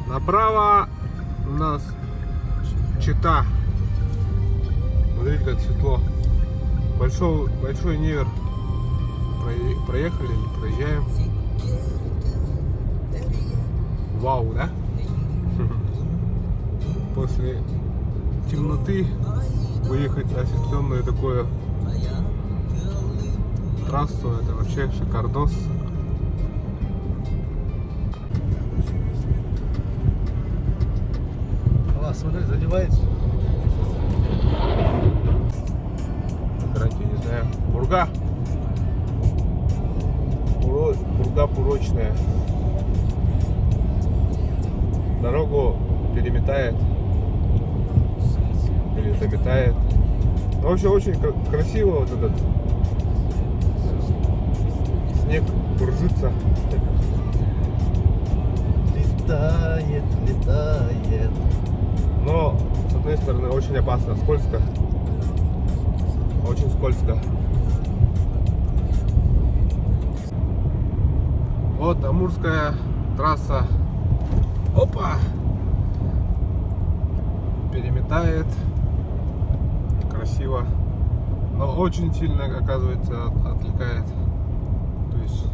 Направо у нас Чита. Смотрите, как светло. Большой Невер. Проехали или проезжаем. Вау, да? После темноты выехать на осветленную такую трассу, это вообще шикардос. Смотри, задевается. Гарантия, не знаю. Бурга. Бурга пурочная. Дорогу переметает. Или заметает. Но вообще очень красиво вот этот снег кружится. Летает, летает. Но, с одной стороны, очень опасно, скользко. Очень скользко. Вот Амурская трасса. Опа! Переметает. Красиво. Но очень сильно, оказывается, отвлекает. То есть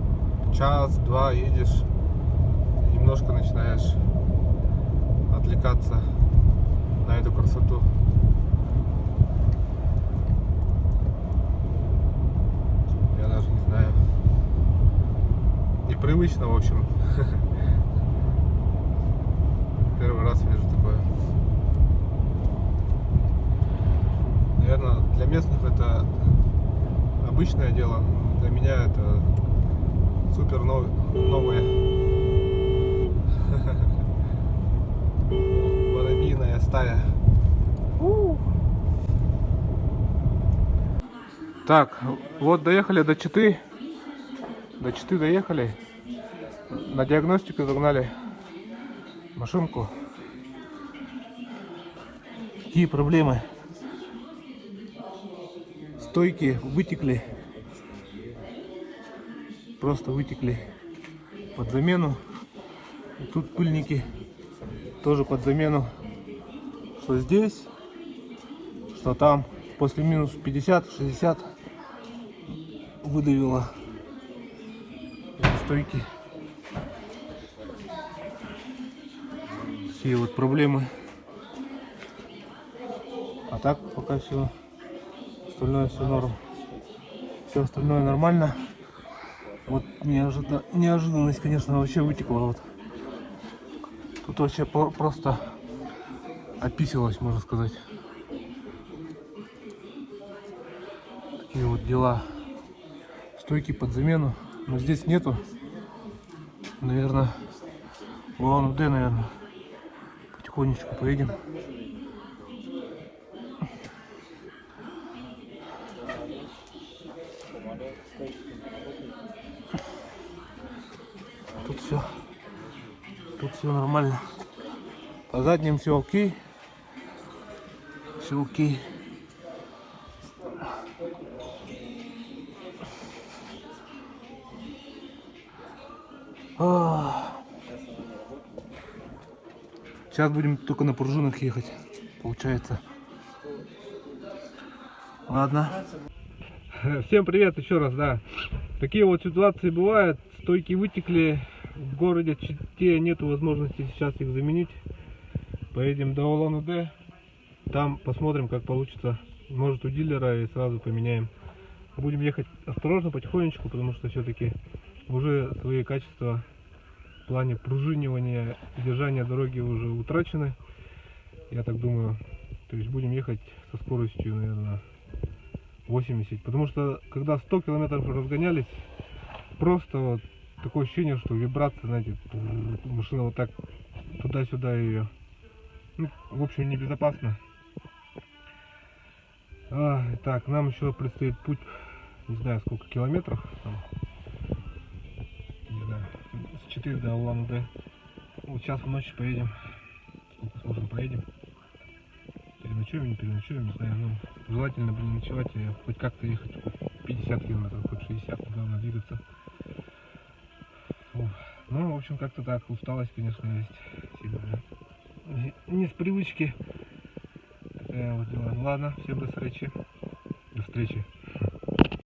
час-два едешь, немножко начинаешь отвлекаться на эту красоту. Я даже не знаю. Непривычно, в общем. Первый раз вижу такое. Наверное, для местных это обычное дело. Для меня это супер новое. Воробьиная стая. Так, вот доехали до Читы. До Читы доехали. На диагностику загнали машинку. Какие проблемы? Стойки вытекли. Просто вытекли под замену. И тут пыльники тоже под замену. Что здесь, что там. После минус 50-60 выдавило эти стойки. Такие вот проблемы. А так пока все остальное все норм. Все остальное нормально. Вот неожиданность, конечно, вообще вытекла. Вот. Тут вообще просто описалось, можно сказать. Такие вот дела. Стойки под замену. Но здесь нету. Наверное, Улан-Удэ, наверное. Потихонечку поедем. Тут все нормально. По задним все окей. Все окей. Сейчас будем только на пружинах ехать, получается. Ладно. Всем привет еще раз, да. Такие вот ситуации бывают. Стойки вытекли. В городе Чите нету возможности сейчас их заменить. Поедем до Улан-Удэ. Там посмотрим, как получится. Может, у дилера, и сразу поменяем. Будем ехать осторожно, потихонечку, потому что все-таки уже свои качества в плане пружинивания и держания дороги уже утрачены. Я так думаю. То есть будем ехать со скоростью, наверное, 80. Потому что когда 100 километров разгонялись, просто вот такое ощущение, что вибрация, знаете, машина вот так туда-сюда ее. Ну, в общем, небезопасно. Так, нам еще предстоит путь, не знаю сколько километров, там, не знаю, с 4 до Улан-Удэ. Вот сейчас в ночь поедем, сколько сможем поедем. Переночуем, не переночуем, не знаю, ну, желательно ночевать и хоть как-то ехать, хоть 50 километров, хоть 60, главное двигаться. Ну, в общем, как-то так, усталость, конечно, есть сильная. не с привычки. Такая вот дела. Ладно, всем до встречи. До встречи.